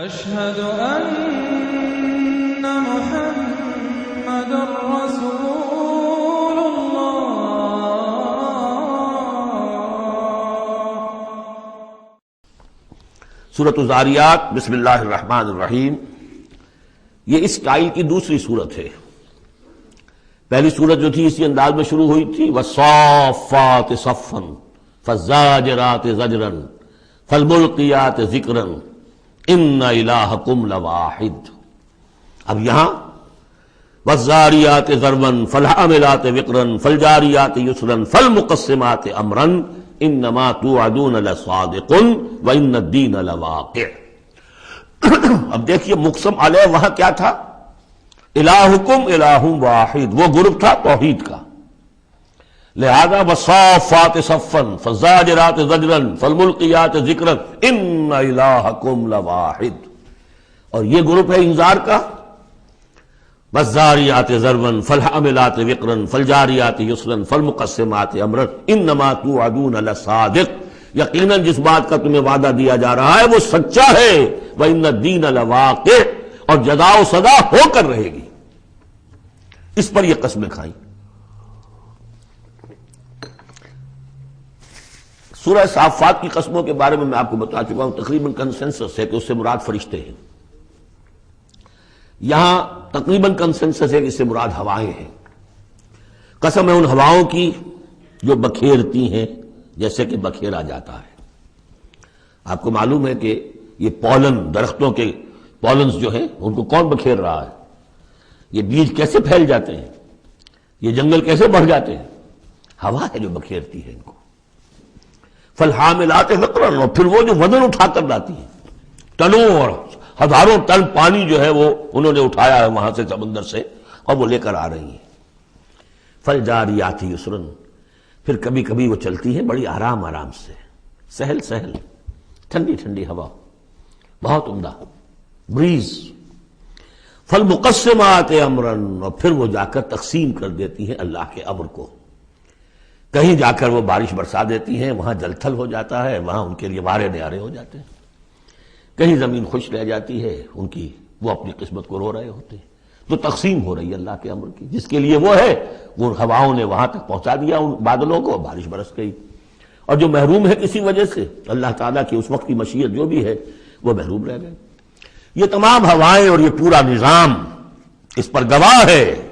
أشهد أن محمد رسول الله۔ سورۃ الذاریات، بسم اللہ الرحمن الرحیم۔ یہ اس اسٹائل کی دوسری صورت ہے۔ پہلی صورت جو تھی اسی انداز میں شروع ہوئی تھی، والصافات صفا فالزاجرات زجرا فالملقیات ذکرا ان الہکم لواحد۔ اب یہاں والذاریات ذروا فالحاملات وقرا فالجاریات یسرا فالمقسمات امرا انما توعدون لصادق وان الدین لواقع۔ اب دیکھیے مقسم علیہ وہاں کیا تھا؟ الہکم الہ واحد، وہ گروپ تھا توحید کا، لہذا والصافات صفا فالزاجرات زجرا فالملقیات ذکرا ان الہکم لواحد، اور یہ گروپ ہے انذار کا، والذاریات ذروا فالحاملات وقرا فالجاریات یسرا فالمقسمات امرا انما توعدون لصادق، یقیناً جس بات کا تمہیں وعدہ دیا جا رہا ہے وہ سچا ہے، وان الدین لواقع، اور جزا و سزا ہو کر رہے گی۔ اس پر یہ قسمیں کھائیں۔ سورہ صافات کی قسموں کے بارے میں آپ کو بتا چکا ہوں، تقریباً کنسنسس ہے کہ اس سے مراد فرشتے ہیں۔ یہاں تقریباً کنسنسس ہے کہ اس سے مراد ہوائیں ہیں۔ قسم ہے ان ہواؤں کی جو بکھیرتی ہیں جیسے کہ بکھیرا جاتا ہے۔ آپ کو معلوم ہے کہ یہ پولن، درختوں کے پولنز جو ہیں ان کو کون بکھیر رہا ہے؟ یہ بیج کیسے پھیل جاتے ہیں، یہ جنگل کیسے بڑھ جاتے ہیں؟ ہوا ہے جو بکھیرتی ہے ان کو۔ فالحاملات وقرا، اور پھر وہ جو وزن اٹھا کر لاتی ہیں، ٹنوں اور ہزاروں ٹن پانی جو ہے وہ انہوں نے اٹھایا ہے وہاں سے سمندر سے، اور وہ لے کر آ رہی ہیں۔ فالجاریات یسرا، پھر کبھی کبھی وہ چلتی ہیں بڑی آرام آرام سے، سہل سہل، ٹھنڈی ٹھنڈی ہوا، بہت عمدہ بریز۔ فالمقسمات امرا، اور پھر وہ جا کر تقسیم کر دیتی ہیں اللہ کے امر کو، کہیں جا کر وہ بارش برسا دیتی ہیں، وہاں جل تھل ہو جاتا ہے، وہاں ان کے لیے وارے نیارے ہو جاتے ہیں، کہیں زمین خشک رہ جاتی ہے ان کی، وہ اپنی قسمت کو رو رہے ہوتے ہیں۔ تو تقسیم ہو رہی ہے اللہ کے امر کی، جس کے لیے وہ ہے وہ ہوائوں نے وہاں تک پہنچا دیا ان بادلوں کو، بارش برس گئی، اور جو محروم ہے کسی وجہ سے اللہ تعالیٰ کی اس وقت کی مشیت جو بھی ہے وہ محروم رہ گئے۔ یہ تمام ہوائیں اور یہ پورا نظام اس پر گواہ ہے۔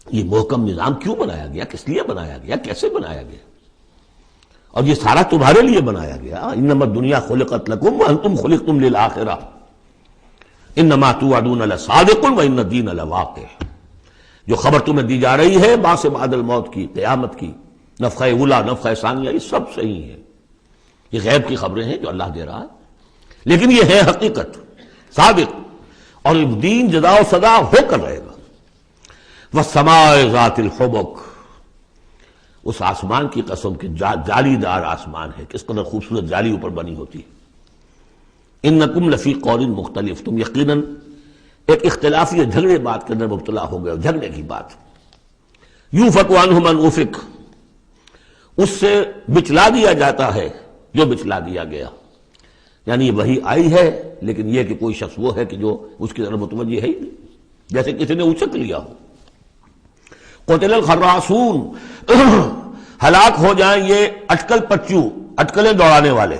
یہ محکم نظام کیوں بنایا گیا، کس لیے بنایا گیا، کیسے بنایا گیا، اور یہ سارا تمہارے لیے بنایا گیا۔ انما الدنیا خلقت لکم وانتم خلقتم للآخرہ انما توعدون لصادق وان الدین لواقع۔ جو خبر تمہیں دی جا رہی ہے بعث بعد الموت کی، قیامت کی، نفخہ اولیٰ، نفخہ ثانیہ، یہ سب صحیح ہے، یہ غیب کی خبریں ہیں جو اللہ دے رہا ہے، لیکن یہ ہے حقیقت صادق، اور دین جزا و سزا ہو کر رہے گا۔ والسماء ذات الحبک، اس آسمان کی قسم کہ جالی دار آسمان ہے، کس قدر خوبصورت جالی اوپر بنی ہوتی ہے۔ انکم لفی قول مختلف، تم یقیناً ایک اختلافی جھگڑے بات کے اندر مبتلا ہو گئے، جھگڑے کی بات۔ یوفک عنہ من افک، اس سے بچلا دیا جاتا ہے جو بچلا دیا گیا، یعنی وہی آئی ہے لیکن یہ کہ کوئی شخص وہ ہے کہ جو اس کی طرف متوجہ ہے ہی نہیں، جیسے کسی نے اچک لیا ہو۔ قتل الخراصون، ہلاک ہو جائیں یہ اٹکل پچو، اٹکلیں دوڑانے والے۔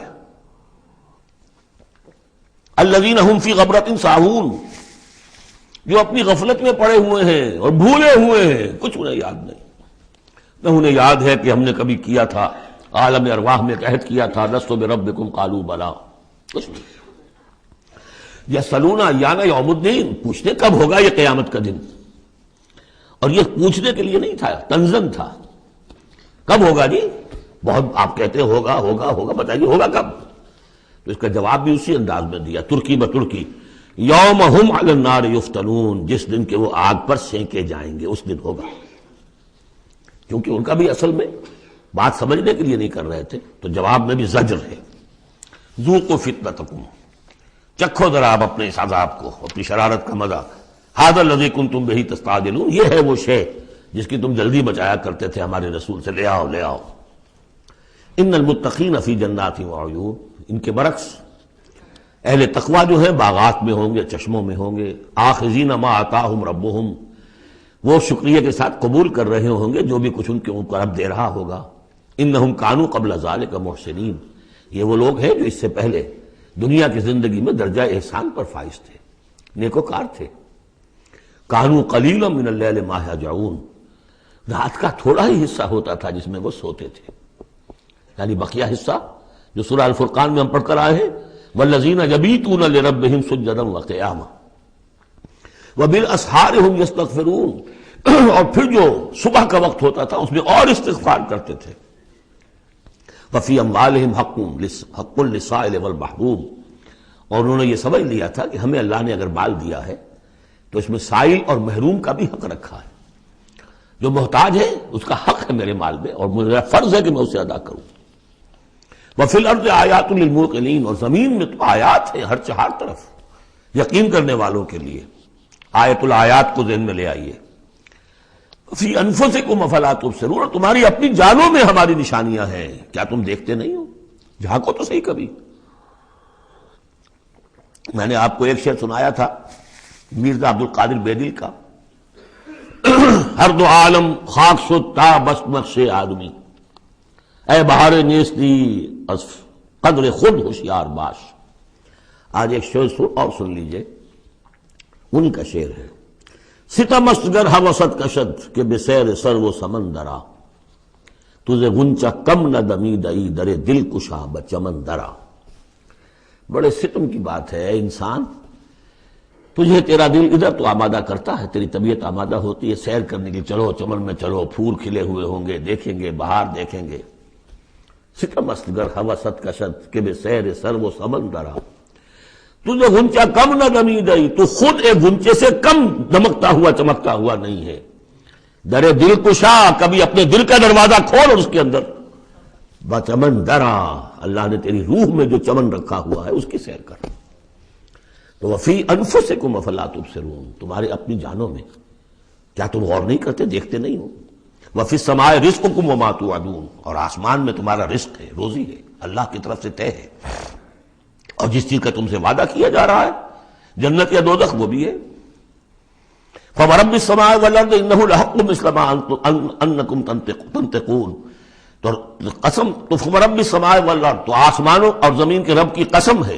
الذین هم فی غفلۃ ساہون، جو اپنی غفلت میں پڑے ہوئے ہیں اور بھولے ہوئے ہیں، کچھ انہیں یاد نہیں۔ نہ انہیں یاد ہے کہ ہم نے کبھی کیا تھا، عالم ارواح میں عہد کیا تھا، لست بربکم قالوا بلا، کچھ نہیں۔ یسألون ایان یوم الدین، پوچھتے کب ہوگا یہ قیامت کا دن، اور یہ پوچھنے کے لیے نہیں تھا، تنزن تھا، کب ہوگا جی؟ بہت آپ کہتے ہوگا ہوگا ہوگا، بتائیے ہوگا کب؟ تو اس کا جواب بھی اسی انداز میں دیا، ترکی بترکی، یوم ہم علی النار یفتنون، جس دن کے وہ آگ پر سینکے جائیں گے اس دن ہوگا، کیونکہ ان کا بھی اصل میں بات سمجھنے کے لیے نہیں کر رہے تھے، تو جواب میں بھی زجر ہے۔ ذوقوا فتنتکم، چکھو ذرا آپ اپنے اس عذاب کو، اپنی شرارت کا مزہ۔ ھذا الذی کنتم بہ تستعجلون، یہ ہے وہ شے جس کی تم جلدی بچایا کرتے تھے ہمارے رسول سے، لے آؤ لے آؤ۔ ان المتقین فی جنات وعیون، ان کے برعکس اہل تقویٰ جو ہیں باغات میں ہوں گے، چشموں میں ہوں گے، آخذین ما آتاہم ربہم، وہ شکریہ کے ساتھ قبول کر رہے ہوں گے جو بھی کچھ ان کے اوپر رب دے رہا ہوگا۔ انہم کانوا قبل ذالک محسنین، یہ وہ لوگ ہیں جو اس سے پہلے دنیا کی زندگی میں درجہ احسان پر فائز تھے، نیکوکار تھے۔ کانوا قلیلا من اللیل ما یہجعون، رات کا تھوڑا ہی حصہ ہوتا تھا جس میں وہ سوتے تھے، یعنی بقیہ حصہ جو سورہ الفرقان میں ہم پڑھ کر آئے ہیں، والذین یبیتون لربہم سجدا وقیاما وبالاسحار ہم یستغفرون، اور پھر جو صبح کا وقت ہوتا تھا اس میں اور استغفار کرتے تھے۔ وفی اموالہم حق للسائل والمحروم، اور انہوں نے یہ سمجھ لیا تھا کہ ہمیں اللہ نے اگر مال دیا ہے تو اس میں سائل اور محروم کا بھی حق رکھا ہے، جو محتاج ہے اس کا حق ہے میرے مال میں، اور میرا فرض ہے کہ میں اسے ادا کروں۔ وفی الارض آیات للموقنین، اور زمین میں تو آیات ہیں ہر چہار طرف یقین کرنے والوں کے لیے۔ آیت الآیات کو ذہن میں لے آئیے۔ فی انفسکم افلا تبصرون، تمہاری اپنی جانوں میں ہماری نشانیاں ہیں، کیا تم دیکھتے نہیں ہو؟ جھانکو تو صحیح کبھی۔ میں نے آپ کو ایک شعر سنایا تھا مرزا عبد القادر بیدل کا، ہر دو عالم خاک شد تا بس نقش آدمی، اے بہار نیستی از قدر خود ہوشیار باش۔ آج ایک شعر اور سن لیجئے، ان کا شعر ہے، ستم است گر ہوست کشد کہ بسیر سر و سمندرا، تجھے غنچہ کم نہ دمیدئی در دل کشا بچمن درا۔ بڑے ستم کی بات ہے انسان، تجھے تیرا دل ادھر تو آمادہ کرتا ہے، تیری طبیعت آمادہ ہوتی ہے سیر کرنے کی، چلو چمن میں چلو، پھول کھلے ہوئے ہوں گے دیکھیں گے، بہار دیکھیں گے۔ ستم است گر ہوست کشد کہ بسیر سر و سمندرا، تجھے غنچہ کم نہ دمیدئی، تو خود ایک غنچے سے کم دمکتا ہوا چمکتا ہوا نہیں ہے۔ در دل کشا، کبھی اپنے دل کا دروازہ کھول اور اس کے اندر بچمن درا، اللہ نے تیری روح میں جو چمن رکھا ہوا ہے اس کی سیر کر۔ تو وفی انفسکم افلا تبصرون، تمہارے اپنی جانوں میں کیا تم غور نہیں کرتے، دیکھتے نہیں ہو؟ وفی السماء رزقکم وما توعدون، اور آسمان میں تمہارا رزق ہے، روزی ہے، اللہ کی طرف سے طے ہے، اور جس چیز کا تم سے وعدہ کیا جا رہا ہے جنت یا دوزخ وہ بھی ہے۔ فورب السماء والارض انہ لحق مثل ما انکم تنطقون، تو قسم تو فورب السماء والارض، تو آسمانوں اور زمین کے رب کی قسم ہے،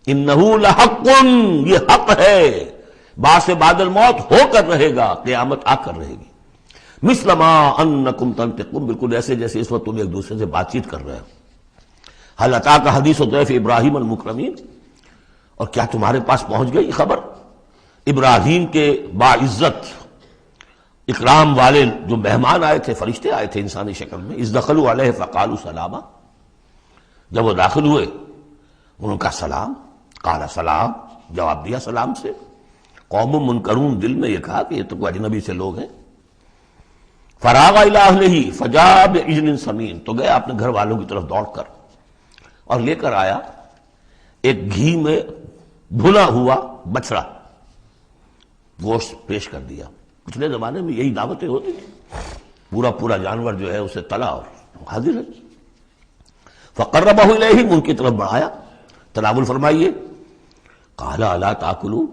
انہ لحق، یہ حق ہے، بعث بعد الموت ہو کر رہے گا، قیامت آ کر رہے گی۔ مثل ما انکم تنطقون، بالکل ایسے جیسے اس وقت تم ایک دوسرے سے بات چیت کر رہے ہو۔ حل اتاک حدیث ضیف ابراہیم المکرمین، اور کیا تمہارے پاس پہنچ گئی خبر ابراہیم کے باعزت اکرام والے جو مہمان آئے تھے، فرشتے آئے تھے انسانی شکل میں، اذ دخلوا علیہ فقالوا سلاما، جب وہ داخل ہوئے انہوں نے کہا سلام، قال سلام، جواب دیا سلام سے۔ قوم منکرون، دل میں یہ کہا کہ یہ تو کوئی اجنبی سے لوگ ہیں۔ فراغ الی اہلہ فجاء بعجل سمین، تو گئے اپنے گھر والوں کی طرف دوڑ کر اور لے کر آیا ایک گھی میں بھنا ہوا بچڑا، گوشت پیش کر دیا۔ پچھلے زمانے میں یہی دعوتیں ہوتی تھیں، پورا جانور جو ہے اسے تلا اور حاضر ہے۔ فقربہ الیہم، ان کی طرف بڑھایا، تناول فرمائیے۔ قال الا تاکلون،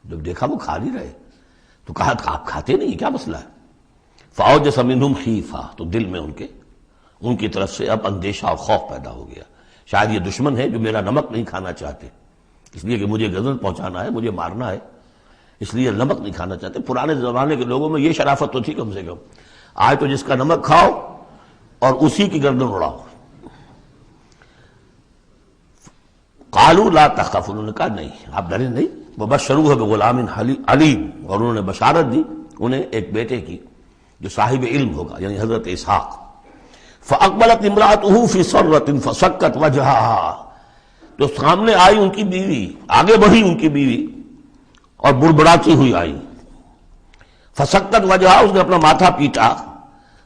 جب دیکھا وہ کھا نہیں رہے تو کہا آپ کھاتے نہیں، کیا مسئلہ ہے؟ فاوجس منہم خیفہ، تو دل میں ان کی طرف سے اب اندیشہ اور خوف پیدا ہو گیا، شاید یہ دشمن ہے جو میرا نمک نہیں کھانا چاہتے، اس لیے کہ مجھے غضب پہنچانا ہے، مجھے مارنا ہے، اس لیے نمک نہیں کھانا چاہتے۔ پرانے زمانے کے لوگوں میں یہ شرافت تو تھی کم سے کم، آج تو جس کا نمک کھاؤ اور اسی کی گردن اڑاؤ۔ قالوا لا تخف، انہوں نے کہا نہیں آپ ڈریں نہیں، وبشروہ بغلام علیم، اور انہوں نے بشارت دی انہیں ایک بیٹے کی جو صاحب علم ہوگا، یعنی حضرت اسحاق۔ فاقبلت امرأته فی سرۃ فسکت وجہها، تو سامنے آئی ان کی بیوی، آگے بڑھی ان کی بیوی اور بڑبڑاتی ہوئی آئی۔ فسکت وجہها، اس نے اپنا ماتھا پیٹا۔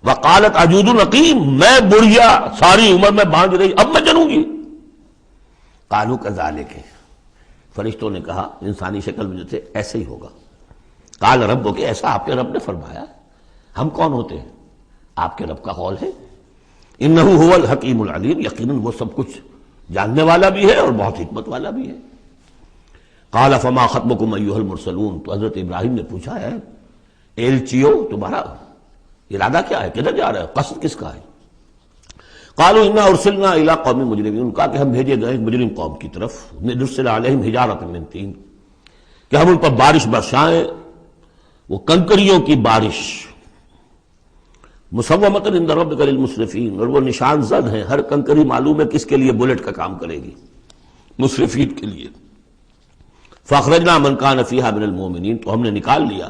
وقالت عجوز نقیم، میں بڑھیا ساری عمر میں باندھ رہی، اب میں جنوں گی۔ قالوا کذالک، فرشتوں نے کہا انسانی شکل میں جو تھے ایسے ہی ہوگا۔ قال ربک، ایسا آپ کے رب نے فرمایا، ہم کون ہوتے ہیں؟ آپ کے رب کا قول ہے۔ انہ هو الحکیم العلیم، یقیناً وہ سب کچھ جاننے والا بھی ہے اور بہت حکمت والا بھی ہے۔ قال فما خطبکم ایھا المرسلون، تو حضرت ابراہیم نے پوچھا ہے ایلچیو تمہارا ارادہ کیا ہے، کدھر جا رہا ہے، قصد کس کا ہے؟ قالوا انا ارسلنا الى قوم مجرمین، کہا کہ ہم بھیجے گئے ایک مجرم قوم کی طرف، نرسل علیہم حجارۃ من طین، کہ ہم ان پر بارش برسائیں، وہ کنکریوں کی بارش، مسومۃ عند ربک للمسرفین، اور وہ نشان زد ہیں، ہر کنکری معلوم ہے کس کے لیے بلٹ کا کام کرے گی، مسرفین کے لیے۔ فاخرجنا من کان فیہا من المؤمنین، تو ہم نے نکال لیا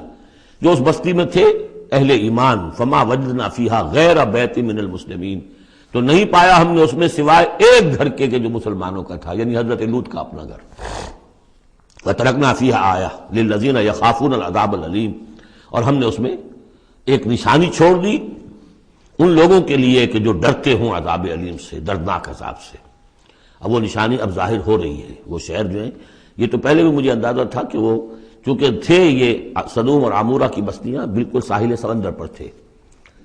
جو اس بستی میں تھے اہل ایمان، فما وجدنا فیہا غیر بیت من المسلمین، تو نہیں پایا ہم نے اس میں سوائے ایک گھر کے جو مسلمانوں کا تھا، یعنی حضرت لوط کا اپنا گھر۔ وترکنا فیہا آیہ للذین یخافون العذاب العلیم، اور ہم نے اس میں ایک نشانی چھوڑ دی ان لوگوں کے لیے کہ جو ڈرتے ہوں عذاب علیم سے، دردناک عذاب سے۔ اب وہ نشانی اب ظاہر ہو رہی ہے، وہ شہر جو ہیں، یہ تو پہلے بھی مجھے اندازہ تھا کہ وہ چونکہ تھے یہ سدوم اور عمورہ کی بستیاں بالکل ساحل سمندر پر تھے،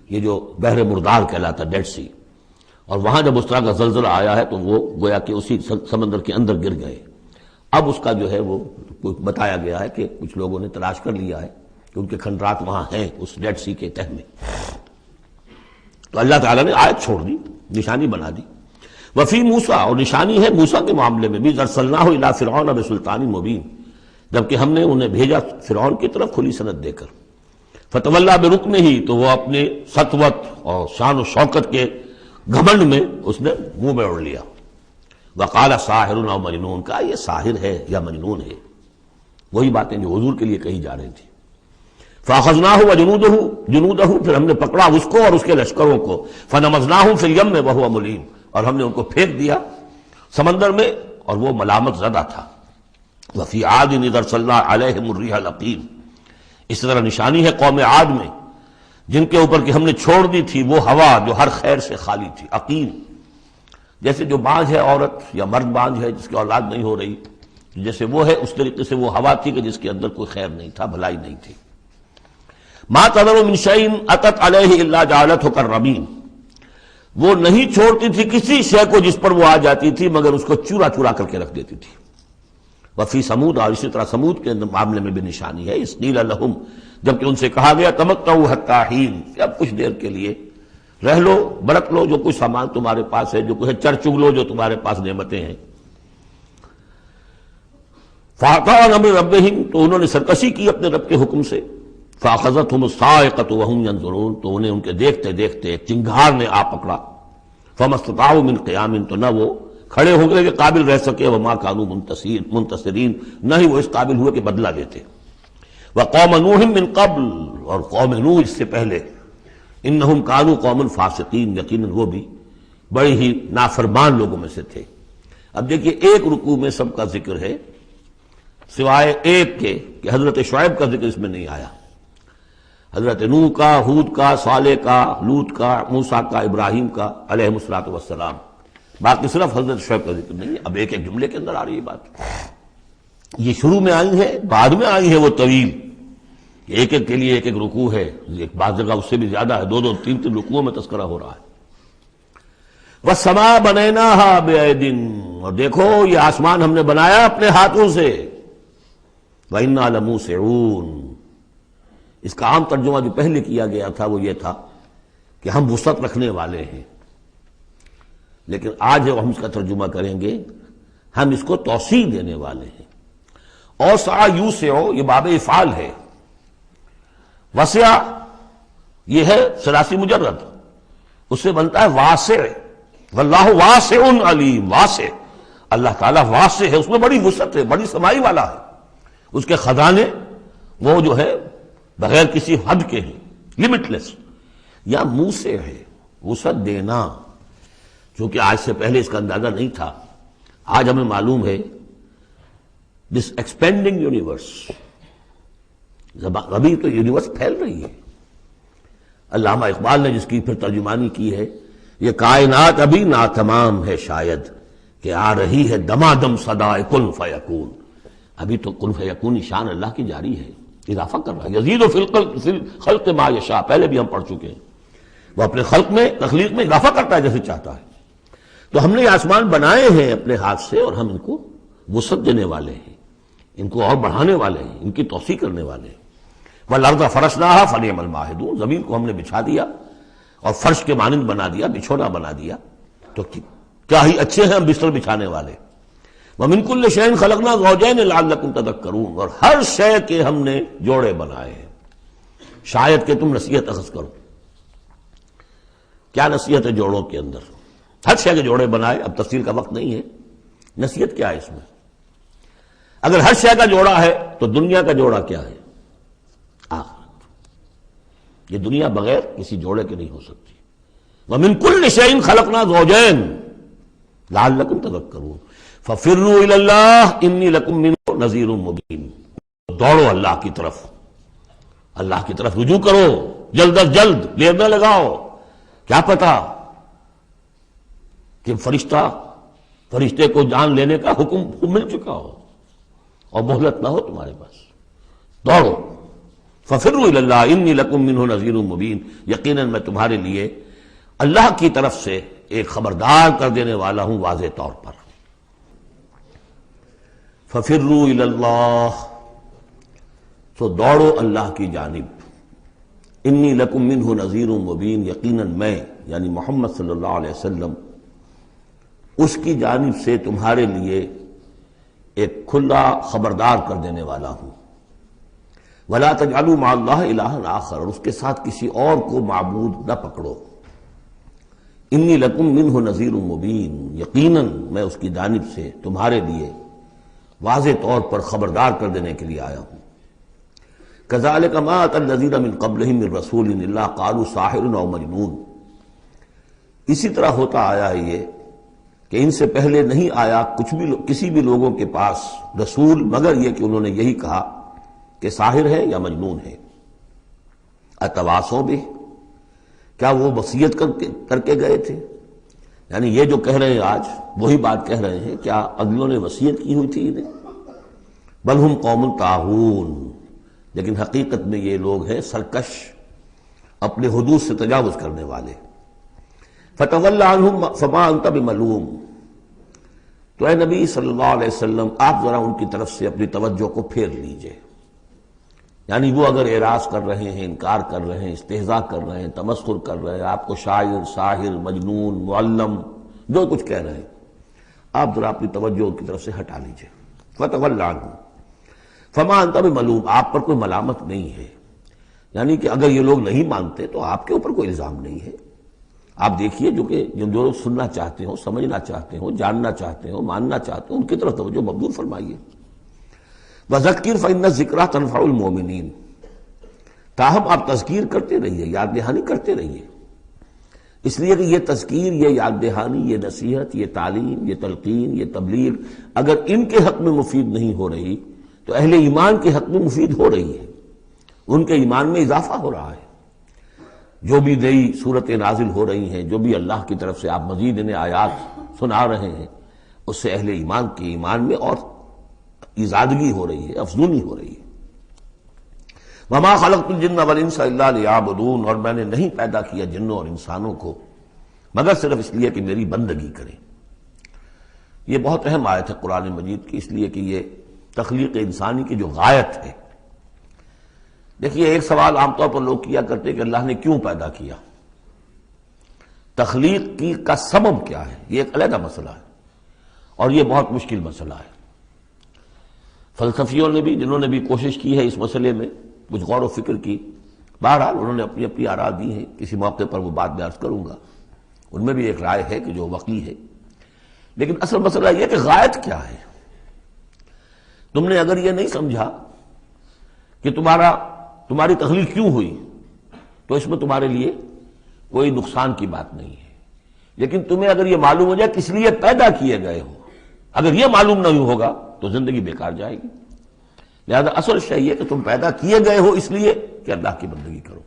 یہ جو بحر مردار کہلاتا ڈیڈ سی، اور وہاں جب اس طرح کا زلزلہ آیا ہے تو وہ گویا کہ اسی سمندر کے اندر گر گئے۔ اب اس کا جو ہے وہ بتایا گیا ہے کہ کچھ لوگوں نے تلاش کر لیا ہے کہ ان کے کھنڈرات وہاں ہیں اس ڈیڈ سی کے تہہ میں، تو اللہ تعالیٰ نے آیت چھوڑ دی، نشانی بنا دی۔ وفی موسیٰ، اور نشانی ہے موسیٰ کے معاملے میں بھی، ارسلناہ الی فرعون بسلطان مبین، جبکہ ہم نے انہیں بھیجا فرعون کی طرف کھلی سند دے کر۔ فتولی برکنہ، تو وہ اپنے سطوت اور شان و شوکت کے گھمنڈ میں اس نے منہ میں اڑ لیا۔ وقال ساحر او مجنون، کہا یہ ساحر ہے یا مجنون ہے، وہی باتیں جو حضور کے لیے کہی جا رہی تھی۔ فاخذناہ وجنودہ، پھر ہم نے پکڑا اس کو اور اس کے لشکروں کو، فنبذناہم فی الیم وہو ملیم، اور ہم نے ان کو پھینک دیا سمندر میں اور وہ ملامت زدہ تھا۔ وفی عاد اذ ارسلنا علیہم الریح العقیم، اس طرح نشانی ہے قوم عاد میں جن کے اوپر کہ ہم نے چھوڑ دی تھی وہ ہوا جو ہر خیر سے خالی تھی، عقیم، جیسے جو بانجھ ہے عورت یا مرد بانجھ ہے جس کی اولاد نہیں ہو رہی، جیسے وہ ہے اس طریقے سے وہ ہوا تھی کہ جس کے اندر کوئی خیر نہیں تھا، بھلائی نہیں تھی۔ ما تذر من شیء اتت علیہ الا جعلتہ کالرمیم، وہ نہیں چھوڑتی تھی کسی شے کو جس پر وہ آ جاتی تھی مگر اس کو چورا چورا کر کے رکھ دیتی تھی۔ وفی سمود، اور اسی طرح سمود کے معاملے میں بھی نشانی ہے، اذ قیل لہم، جبکہ ان سے کہا گیا تمتعوا حتی حین، کہ اب کچھ دیر کے لیے رہ لو، برت لو جو کچھ سامان تمہارے پاس ہے، جو کچھ چر چگ لو جو تمہارے پاس نعمتیں ہیں۔ فَأَطَاعُوا عَنْ أَمْرِ رَبِّهِمْ، تو انہوں نے سرکشی کی اپنے رب کے حکم سے۔ فَأَخَذَتْهُمُ الصَّاعِقَةُ وَهُمْ يَنظُرُونَ، تو انہیں ان کے دیکھتے دیکھتے ایک چنگھار نے آ پکڑا۔ فَمَا اسْتَطَاعُوا مِنْ قِيَامٍ، تو نہ وہ کھڑے ہو گئے کہ قابل رہ سکے، وَمَا كَانُوا مُنْتَصِرِينَ، نہ ہی وہ اس قابل ہوئے کہ بدلہ دیتے۔ وَقَوْمَ نُوحٍ مِّن قَبْلُ، اور قوم نوح اس سے پہلے، انہم کانوا قوما فاسقین، یقیناً وہ بھی بڑے ہی نافرمان لوگوں میں سے تھے۔ اب دیکھیے ایک رکوع میں سب کا ذکر ہے سوائے ایک کے کہ حضرت شعیب کا ذکر اس میں نہیں آیا، حضرت نوح کا، ہود کا، صالح کا، لوط کا، موسیٰ کا، ابراہیم کا علیہم الصلوۃ والسلام، باقی صرف حضرت شعیب کا ذکر نہیں ہے۔ اب ایک ایک جملے کے اندر آ رہی ہے بات، یہ شروع میں آئی ہے، بعد میں آئی ہے وہ طویل، ایک ایک کے لیے ایک ایک رکوع ہے، ایک بعض جگہ اس سے بھی زیادہ ہے، دو دو تین تین رکوعوں میں تذکرہ ہو رہا ہے۔ وَالسَّمَاءَ بَنَيْنَاهَا بِأَيْدٍ، اور دیکھو یہ آسمان ہم نے بنایا اپنے ہاتھوں سے، وَإِنَّا لَمُوسِعُونَ، اس کا عام ترجمہ جو پہلے کیا گیا تھا وہ یہ تھا کہ ہم وسعت رکھنے والے ہیں، لیکن آج ہم اس کا ترجمہ کریں گے ہم اس کو توسیع دینے والے ہیں۔ اوسع یوسع، یہ باب افعال ہے، وسع یہ ہے ثلاثی مجرد، اس سے بنتا ہے واسع، واللہ واسع علیم، واسع، اللہ تعالیٰ واسع ہے، اس میں بڑی وسعت ہے، بڑی سمائی والا ہے، اس کے خزانے وہ جو ہے بغیر کسی حد کے ہیں، لمٹ لیس۔ یا موسع ہے، وسعت دینا، چونکہ آج سے پہلے اس کا اندازہ نہیں تھا، آج ہمیں معلوم ہے دس ایکسپینڈنگ یونیورس، ابھی تو یونیورس پھیل رہی ہے۔ علامہ اقبال نے جس کی پھر ترجمانی کی ہے، یہ کائنات ابھی ناتمام ہے شاید کہ آ رہی ہے دمادم صدائے کن فیکون، ابھی تو کن فیکون شان اللہ کی جاری ہے، اضافہ کر رہا ہے، یزید فی الخلق ما یشاء، پہلے بھی ہم پڑھ چکے ہیں، وہ اپنے خلق میں، تخلیق میں اضافہ کرتا ہے جیسے چاہتا ہے۔ تو ہم نے یہ آسمان بنائے ہیں اپنے ہاتھ سے اور ہم ان کو وسعت دینے والے ہیں، ان کو اور بڑھانے والے ہیں، ان کی توسیع کرنے والے ہیں۔ وَالْأَرْضَ فَرَشْنَاهَا فَنِعْمَ الْمَاهِدُونَ، زمین کو ہم نے بچھا دیا اور فرش کے مانند بنا دیا، بچھونا بنا دیا، تو کیا ہی اچھے ہیں ہم بستر بچھانے والے۔ وَمِن كُلِّ شَيْءٍ خَلَقْنَا زَوْجَيْنِ لَعَلَّكُمْ تَذَكَّرُونَ، اور ہر شے کے ہم نے جوڑے بنائے ہیں شاید کہ تم نصیحت اخذ کرو۔ کیا نصیحت ہے جوڑوں کے اندر؟ ہر شے کے جوڑے بنائے، اب تفصیل کا وقت نہیں ہے۔ نصیحت کیا ہے اس میں؟ اگر ہر شے کا جوڑا ہے تو دنیا کا جوڑا کیا ہے؟ آخرت۔ یہ دنیا بغیر کسی جوڑے کے نہیں ہو سکتی۔ وَمِن كُلِّ شَيْءٍ خَلَقْنَا زَوْجَيْنِ لَعَلَّكُمْ تَذَكَّرُونَ فَفِرُّوا إِلَى اللَّهِ إِنِّي لَكُمْ مِنْهُ نَذِيرٌ مُبِينٌ، دوڑو اللہ کی طرف، اللہ کی طرف رجوع کرو، جلد از جلد، دیر نہ لگاؤ۔ کیا پتا کہ فرشتے کو جان لینے کا حکم مل چکا ہو اور مہلت نہ ہو تمہارے پاس۔ دوڑو، فَفِرُّوا إِلَى اللَّهِ إِنِّي لَكُمْ مِنْهُ نَذِيرٌ مُبِينٌ، یقیناً میں تمہارے لیے اللہ کی طرف سے ایک خبردار کر دینے والا ہوں واضح طور پر۔ فَفِرُّوا إِلَى اللَّهِ، تو دوڑو اللہ کی جانب۔ انی لکم منہ نذیر مبین، یقیناً میں یعنی محمد صلی اللہ علیہ وسلم اس کی جانب سے تمہارے لیے ایک کھلا خبردار کر دینے والا ہوں۔ ولا تجعلوا مع اللہ الہا آخر، اور اس کے ساتھ کسی اور کو معبود نہ پکڑو۔ انی لکم منہ نذیر مبین، یقیناً میں اس کی جانب سے تمہارے لیے واضح طور پر خبردار کر دینے کے لیے آیا ہوں۔ کذالک ما اتی الذین من قبلہم من رسول الا قالوا ساحر او مجنون، اسی طرح ہوتا آیا ہے یہ کہ ان سے پہلے نہیں آیا کسی بھی لوگوں کے پاس رسول مگر یہ کہ انہوں نے یہی کہا کہ ساحر ہے یا مجنون ہے۔ اتواصوا بہ، کیا وہ وصیت کر کے گئے تھے؟ یعنی یہ جو کہہ رہے ہیں آج وہی بات کہہ رہے ہیں، کیا اگلوں نے وصیت کی ہوئی تھی انہیں؟ بل ہم قوم طاغون، لیکن حقیقت میں یہ لوگ ہیں سرکش، اپنے حدود سے تجاوز کرنے والے۔ فتول عنہم فما انت بملوم، تو اے نبی صلی اللہ علیہ وسلم آپ ذرا ان کی طرف سے اپنی توجہ کو پھیر لیجئے۔ یعنی وہ اگر اعراض کر رہے ہیں، انکار کر رہے ہیں، استہزاء کر رہے ہیں، تمسخر کر رہے ہیں، آپ کو شاعر، ساحر، مجنون، معلم جو کچھ کہہ رہے ہیں، آپ ذرا اپنی توجہ ان کی طرف سے ہٹا لیجئے۔ فتول عنہم فما انت بملوم، آپ پر کوئی ملامت نہیں ہے، یعنی کہ اگر یہ لوگ نہیں مانتے تو آپ کے اوپر کوئی الزام نہیں ہے۔ آپ دیکھیے جو لوگ سننا چاہتے ہو، سمجھنا چاہتے ہو، جاننا چاہتے ہو، ماننا چاہتے ہو، ان کی طرف توجہ مبذول فرمائیے۔ وذکر فإن الذکریٰ تنفع المؤمنین، تاہم آپ تذکیر کرتے رہیے، یاد دہانی کرتے رہیے، اس لیے کہ یہ تذکیر، یہ یاد دہانی، یہ نصیحت، یہ تعلیم، یہ تلقین، یہ تبلیغ اگر ان کے حق میں مفید نہیں ہو رہی تو اہل ایمان کے حق میں مفید ہو رہی ہے، ان کے ایمان میں اضافہ ہو رہا ہے۔ جو بھی نئی صورتیں نازل ہو رہی ہیں، جو بھی اللہ کی طرف سے آپ مزید انہیں آیات سنا رہے ہیں، اس سے اہل ایمان کے ایمان میں اور ازادگی ہو رہی ہے، افزونی ہو رہی ہے۔ وما خلقت الجن والانس الا لیعبدون، اور میں نے نہیں پیدا کیا جنوں اور انسانوں کو مگر صرف اس لیے کہ میری بندگی کریں۔ یہ بہت اہم آیت ہے قرآن مجید کی، اس لیے کہ یہ تخلیق انسانی کی جو غایت ہے۔ دیکھیے ایک سوال عام طور پر لوگ کیا کرتے کہ اللہ نے کیوں پیدا کیا، تخلیق کی کا سبب کیا ہے، یہ ایک علیحدہ مسئلہ ہے اور یہ بہت مشکل مسئلہ ہے۔ فلسفیوں نے بھی، جنہوں نے بھی کوشش کی ہے اس مسئلے میں کچھ غور و فکر کی، بہرحال انہوں نے اپنی اپنی آراء دی ہیں، کسی موقع پر وہ بات میں عرض کروں گا، ان میں بھی ایک رائے ہے کہ جو وقی ہے۔ لیکن اصل مسئلہ یہ کہ غایت کیا ہے۔ تم نے اگر یہ نہیں سمجھا کہ تمہاری تخلیق کیوں ہوئی تو اس میں تمہارے لیے کوئی نقصان کی بات نہیں ہے، لیکن تمہیں اگر یہ معلوم ہو جائے کس لیے پیدا کیے گئے ہو، اگر یہ معلوم نہیں ہوگا تو زندگی بیکار جائے گی۔ لہذا اصل شے یہ کہ تم پیدا کیے گئے ہو اس لیے کہ اللہ کی بندگی کرو۔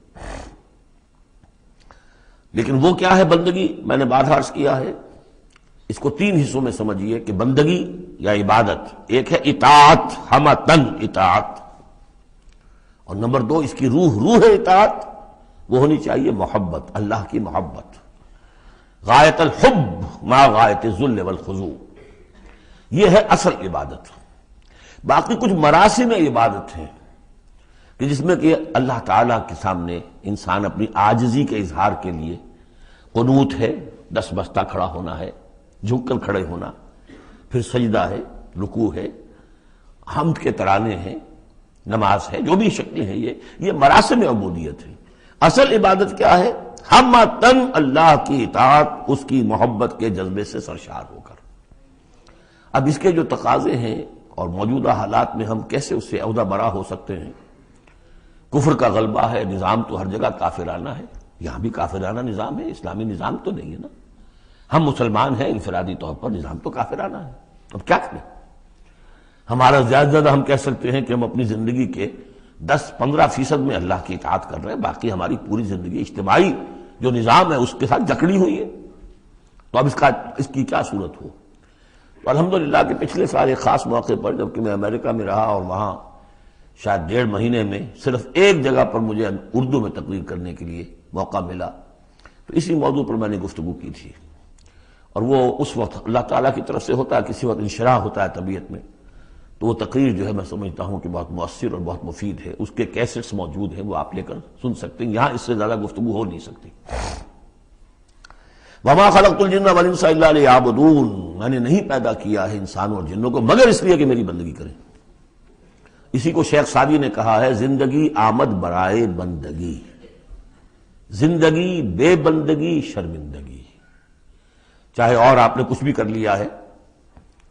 لیکن وہ کیا ہے بندگی؟ میں نے بات عرض کیا ہے، اس کو تین حصوں میں سمجھیے کہ بندگی یا عبادت، ایک ہے اطاعت، ہمتن اطاعت، اور نمبر دو اس کی روح اطاعت، وہ ہونی چاہیے محبت، اللہ کی محبت۔ غایت الحب ما غایت الذل والخضوع، یہ ہے اصل عبادت۔ باقی کچھ مراسم عبادت ہیں کہ جس میں کہ اللہ تعالیٰ کے سامنے انسان اپنی عاجزی کے اظہار کے لیے قنوت ہے، دس بستہ کھڑا ہونا ہے، جھک کر کھڑے ہونا، پھر سجدہ ہے، رکوع ہے، حمد کے ترانے ہیں، نماز ہے، جو بھی شکلیں ہیں، یہ مراسم عبودیت ہے۔ اصل عبادت کیا ہے؟ ہمتن اللہ کی اطاعت، اس کی محبت کے جذبے سے سرشار ہو کر۔ اب اس کے جو تقاضے ہیں اور موجودہ حالات میں ہم کیسے اس سے عہدہ برا ہو سکتے ہیں؟ کفر کا غلبہ ہے، نظام تو ہر جگہ کافرانہ ہے، یہاں بھی کافرانہ نظام ہے، اسلامی نظام تو نہیں ہے نا۔ ہم مسلمان ہیں، انفرادی طور پر نظام تو کافرانہ ہے، اب کیا کریں؟ ہمارا زیادہ زیادہ ہم کہہ سکتے ہیں کہ ہم اپنی زندگی کے 10-15% میں اللہ کی اطاعت کر رہے ہیں، باقی ہماری پوری زندگی اجتماعی جو نظام ہے اس کے ساتھ جکڑی ہوئی ہے۔ تو اب اس کی کیا صورت ہو؟ تو الحمدللہ کہ پچھلے سال ایک خاص موقع پر جبکہ میں امریکہ میں رہا اور وہاں شاید 1.5 مہینے میں صرف ایک جگہ پر مجھے اردو میں تقریر کرنے کے لیے موقع ملا، تو اسی موضوع پر میں نے گفتگو کی تھی، اور وہ اس وقت اللہ تعالیٰ کی طرف سے ہوتا ہے، کسی وقت انشراح ہوتا ہے طبیعت میں، تو وہ تقریر جو ہے میں سمجھتا ہوں کہ بہت مؤثر اور بہت مفید ہے۔ اس کے کیسٹس موجود ہیں، وہ آپ لے کر سن سکتے ہیں، یہاں اس سے زیادہ گفتگو ہو نہیں سکتی۔ وَمَا خَلَقْتُ الْجِنَّ وَالْإِنسَ إِلَّا لِيَعْبُدُونِ، میں نے نہیں پیدا کیا ہے انسانوں اور جنوں کو مگر اس لیے کہ میری بندگی کریں۔ اسی کو شیخ سعدی نے کہا ہے، زندگی آمد برائے بندگی، زندگی بے بندگی شرمندگی۔ چاہے اور آپ نے کچھ بھی کر لیا ہے،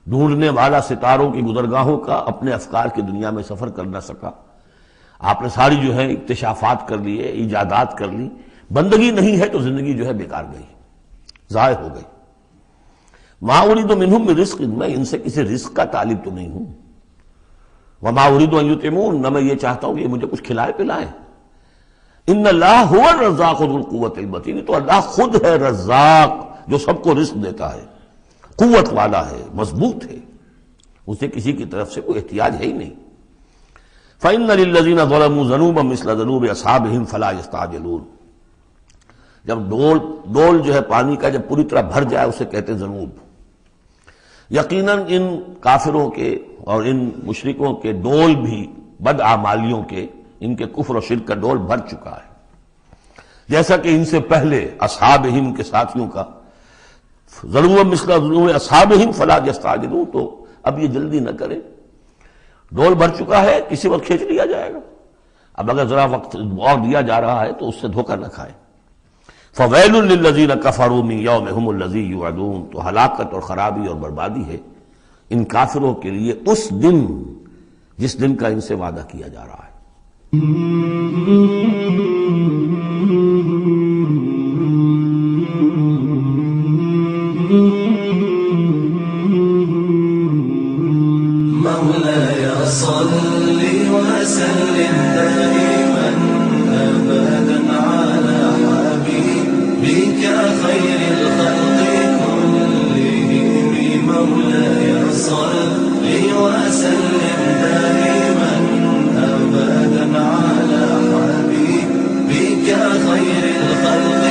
ڈھونڈنے والا ستاروں کی گزرگاہوں کا اپنے افکار کی دنیا میں سفر کر نہ سکا، آپ نے ساری جو ہے اکتشافات کر لیے، ایجادات کر لی، بندگی نہیں ہے تو زندگی جو ہے بیکار گئی، ضائع ہو گئی۔ ما اريد منهم من رزق، میں ان سے کسی رزق کا طالب تو نہیں ہوں۔ وما اريد ان يطعمون، نہ میں یہ چاہتا ہوں کہ یہ مجھے کچھ کھلائے پلائیں۔ ان اللہ هو الرزاق ذو القوة المتین، تو اللہ خود ہے رزاق جو سب کو رزق دیتا ہے، قوت والا ہے، مضبوط ہے، اسے کسی کی طرف سے کوئی احتیاج ہے ہی نہیں۔ فَإِنَّ لِلَّذِينَ ظَلَمُوا ذَنُوبًا مِثْلَ ذَنُوبِ أَصْحَابِهِمْ فَلَا يَسْتَعْجِلُونَ۔ جب ڈول جو ہے پانی کا جب پوری طرح بھر جائے اسے کہتے ہیں ذنوب۔ یقیناً ان کافروں کے اور ان مشرکوں کے ڈول بھی بدعمالیوں کے، ان کے کفر و شرک کا ڈول بھر چکا ہے، جیسا کہ ان سے پہلے اصحابہم کے ساتھیوں کا ذنوب مثل ذنوب اصحابہم فلا یستعجلون، تو اب یہ جلدی نہ کریں، ڈول بھر چکا ہے، کسی وقت کھینچ لیا جائے گا، اب اگر ذرا وقت اور دیا جا رہا ہے تو اس سے دھوکہ نہ کھائیں۔ فویل للذین کفروا من یومہم الذی یوعدون، تو ہلاکت اور خرابی اور بربادی ہے ان کافروں کے لیے اس دن جس دن کا ان سے وعدہ کیا جا رہا ہے۔ مولاي صل وسلم دائما أبدا على حبيبك خير الخلق كلهم، مولاي صل وسلم دائما أبدا على حبيبك خير الخلق